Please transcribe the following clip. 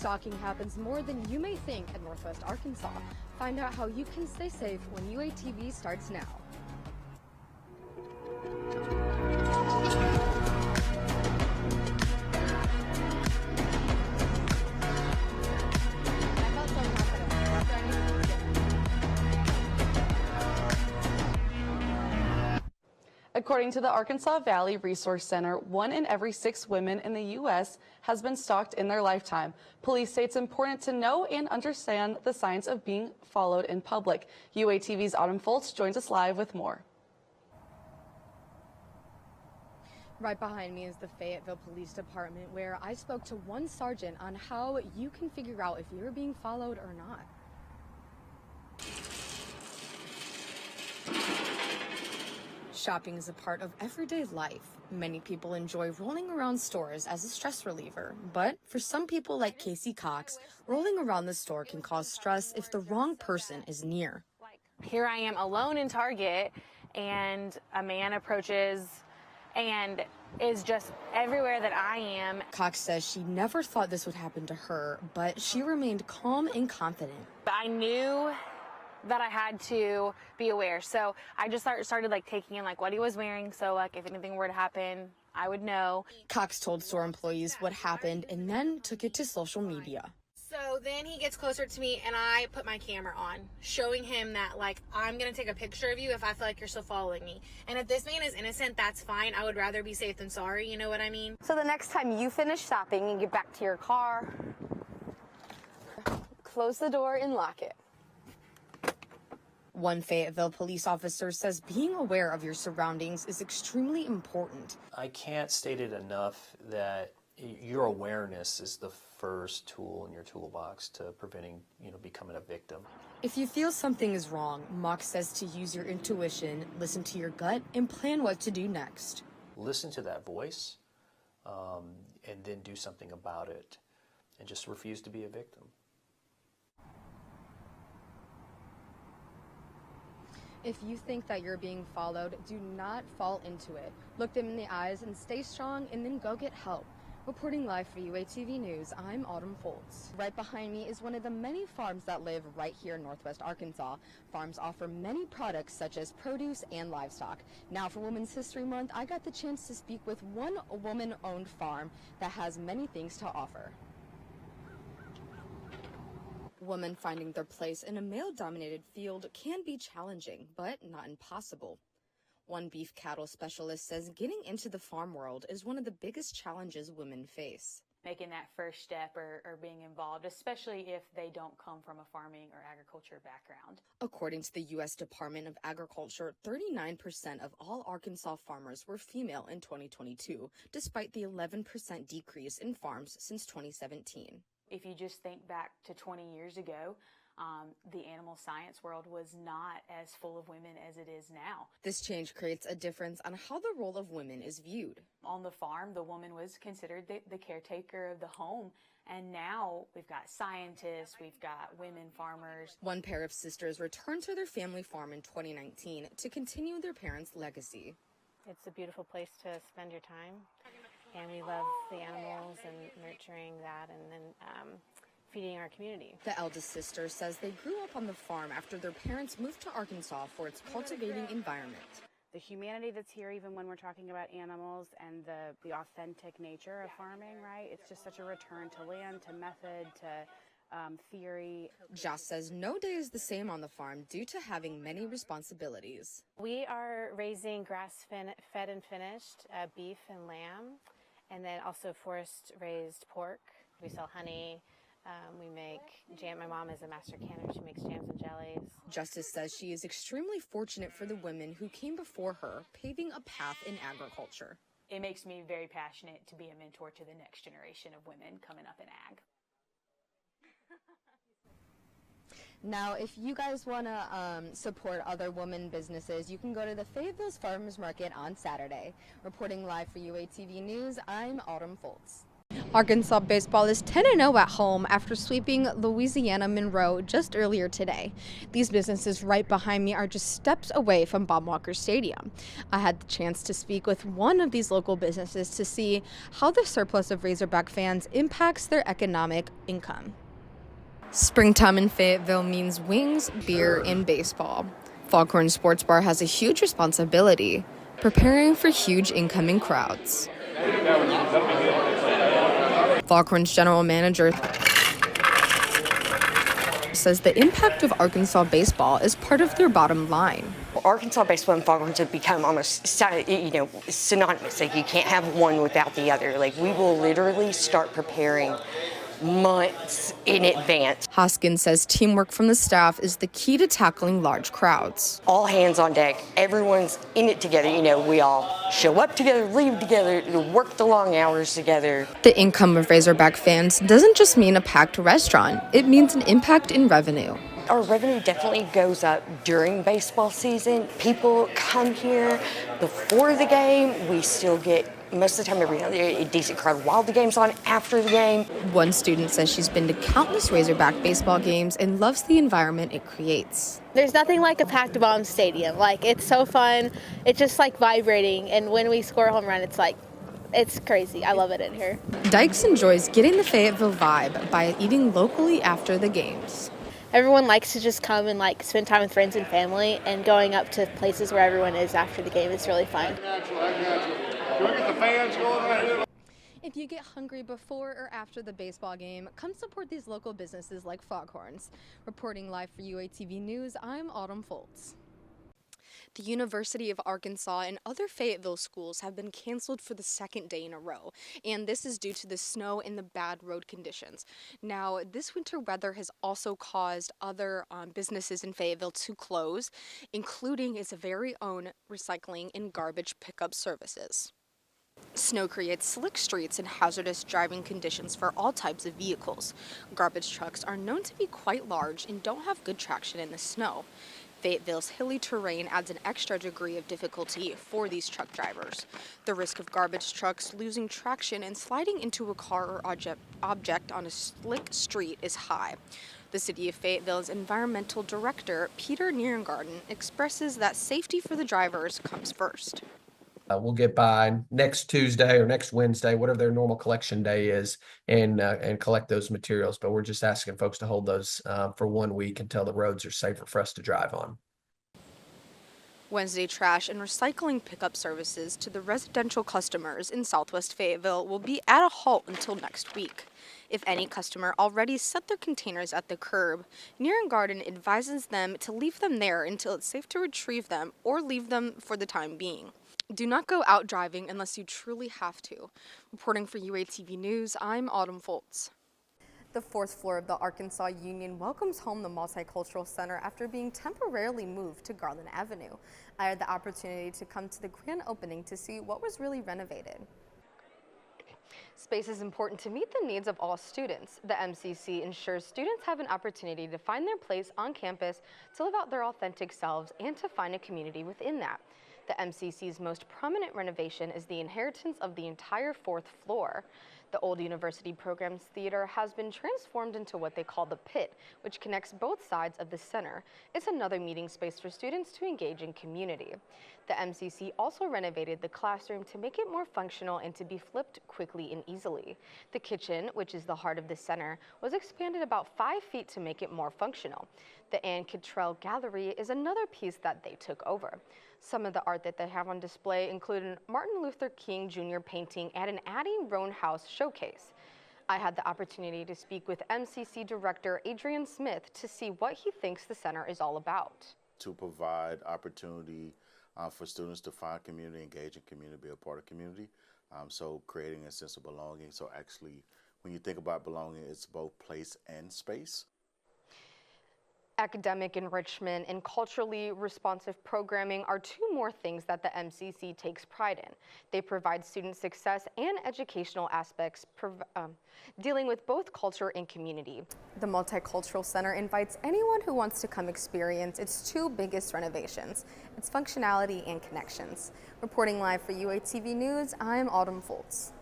Stalking happens more than you may think in Northwest Arkansas. Find out how you can stay safe when UATV starts now. According to the Arkansas Valley Resource Center, 1 in every 6 women in the U.S. has been stalked in their lifetime. Police say it's important to know and understand the signs of being followed in public. UATV's Autumn Foltz joins us live with more. Right behind me is the Fayetteville Police Department, where I spoke to one sergeant on how you can figure out if you're being followed or not. Shopping is a part of everyday life. Many people enjoy rolling around stores as a stress reliever, but for some people like Casey Cox, rolling around the store can cause stress if the wrong person is near. Here I am alone in Target, and a man approaches and is just everywhere that I am. Cox says she never thought this would happen to her, but she remained calm and confident. I knew that I had to be aware. So I just started taking in what he was wearing. So if anything were to happen, I would know. Cox told store employees what happened and then took it to social media. So then he gets closer to me and I put my camera on, showing him that I'm going to take a picture of you if I feel like you're still following me. And if this man is innocent, that's fine. I would rather be safe than sorry. You know what I mean? So the next time you finish shopping and get back to your car, close the door and lock it. One Fayetteville police officer says being aware of your surroundings is extremely important. I can't state it enough that your awareness is the first tool in your toolbox to preventing, becoming a victim. If you feel something is wrong, Mock says to use your intuition, listen to your gut, and plan what to do next. Listen to that voice, and then do something about it, and just refuse to be a victim. If you think that you're being followed, do not fall into it. Look them in the eyes and stay strong, and then go get help. Reporting live for UATV News, I'm Autumn Foltz. Right behind me is one of the many farms that live right here in Northwest Arkansas. Farms offer many products such as produce and livestock. Now for Women's History Month, I got the chance to speak with one woman-owned farm that has many things to offer. Women finding their place in a male-dominated field can be challenging, but not impossible. One beef cattle specialist says getting into the farm world is one of the biggest challenges women face. Making that first step or being involved, especially if they don't come from a farming or agriculture background. According to the U.S. Department of Agriculture, 39% of all Arkansas farmers were female in 2022, despite the 11% decrease in farms since 2017. If you just think back to 20 years ago, the animal science world was not as full of women as it is now. This change creates a difference on how the role of women is viewed. On the farm, the woman was considered the caretaker of the home, and now we've got scientists, we've got women farmers. One pair of sisters returned to their family farm in 2019 to continue their parents' legacy. It's a beautiful place to spend your time, and we love the animals and nurturing that, and then feeding our community. The eldest sister says they grew up on the farm after their parents moved to Arkansas for its cultivating environment. The humanity that's here, even when we're talking about animals, and the authentic nature of farming, right? It's just such a return to land, to method, to theory. Joss says no day is the same on the farm due to having many responsibilities. We are raising grass-fed and finished beef and lamb, and then also forest-raised pork. We sell honey. We make jam. My mom is a master canner. She makes jams and jellies. Justice says she is extremely fortunate for the women who came before her, paving a path in agriculture. It makes me very passionate to be a mentor to the next generation of women coming up in ag. Now, if you guys want to support other women businesses, you can go to the Fayetteville Farmers Market on Saturday. Reporting live for UATV News, I'm Autumn Foltz. Arkansas baseball is 10-0 at home after sweeping Louisiana Monroe just earlier today. These businesses right behind me are just steps away from Bob Walker Stadium. I had the chance to speak with one of these local businesses to see how the surplus of Razorback fans impacts their economic income. Springtime in Fayetteville means wings, beer, and baseball. Foghorn Sports Bar has a huge responsibility, preparing for huge incoming crowds. Foghorn's general manager says the impact of Arkansas baseball is part of their bottom line. Arkansas baseball and Foghorns have become almost, synonymous. Like, you can't have one without the other. Like, we will literally start preparing months in advance. Hoskins says teamwork from the staff is the key to tackling large crowds. All hands on deck. Everyone's in it together. We all show up together, leave together, work the long hours together. The income of Razorback fans doesn't just mean a packed restaurant. It means an impact in revenue. Our revenue definitely goes up during baseball season. People come here before the game. We still get, most of the time, a decent crowd while the game's on, after the game. One student says she's been to countless Razorback baseball games and loves the environment it creates. There's nothing like a packed bomb stadium. Like, it's so fun. It's just like vibrating. And when we score a home run, it's crazy. I love it in here. Dykes enjoys getting the Fayetteville vibe by eating locally after the games. Everyone likes to just come and spend time with friends and family, and going up to places where everyone is after the game is really fun. If you get hungry before or after the baseball game, come support these local businesses like Foghorns. Reporting live for UATV News, I'm Autumn Foltz. The University of Arkansas and other Fayetteville schools have been canceled for the second day in a row, and this is due to the snow and the bad road conditions. Now, this winter weather has also caused other businesses in Fayetteville to close, including its very own recycling and garbage pickup services. Snow creates slick streets and hazardous driving conditions for all types of vehicles. Garbage trucks are known to be quite large and don't have good traction in the snow. Fayetteville's hilly terrain adds an extra degree of difficulty for these truck drivers. The risk of garbage trucks losing traction and sliding into a car or object on a slick street is high. The City of Fayetteville's Environmental Director, Peter Nierengarten, expresses that safety for the drivers comes first. We'll get by next Tuesday or next Wednesday, whatever their normal collection day is, and collect those materials. But we're just asking folks to hold those for 1 week until the roads are safer for us to drive on. Wednesday trash and recycling pickup services to the residential customers in Southwest Fayetteville will be at a halt until next week. If any customer already set their containers at the curb, Nierengarten advises them to leave them there until it's safe to retrieve them or leave them for the time being. Do not go out driving unless you truly have to. Reporting for UATV News, I'm Autumn Foltz. The fourth floor of the Arkansas Union welcomes home the Multicultural Center after being temporarily moved to Garland Avenue. I had the opportunity to come to the grand opening to see what was really renovated. Space is important to meet the needs of all students. The MCC ensures students have an opportunity to find their place on campus, to live out their authentic selves, and to find a community within that. The MCC's most prominent renovation is the inheritance of the entire fourth floor. The old University Programs Theater has been transformed into what they call the Pit, which connects both sides of the center. It's another meeting space for students to engage in community. The MCC also renovated the classroom to make it more functional and to be flipped quickly and easily. The kitchen, which is the heart of the center, was expanded about 5 feet to make it more functional. The Ann Cottrell Gallery is another piece that they took over. Some of the art that they have on display include a Martin Luther King Jr. painting and an Addie Roan House showcase. I had the opportunity to speak with MCC Director Adrian Smith to see what he thinks the center is all about. To provide opportunity for students to find community, engage in community, be a part of community. So creating a sense of belonging. So actually, when you think about belonging, it's both place and space. Academic enrichment and culturally responsive programming are two more things that the MCC takes pride in. They provide student success and educational aspects, dealing with both culture and community. The Multicultural Center invites anyone who wants to come experience its two biggest renovations, its functionality and connections. Reporting live for UATV News, I'm Autumn Foltz.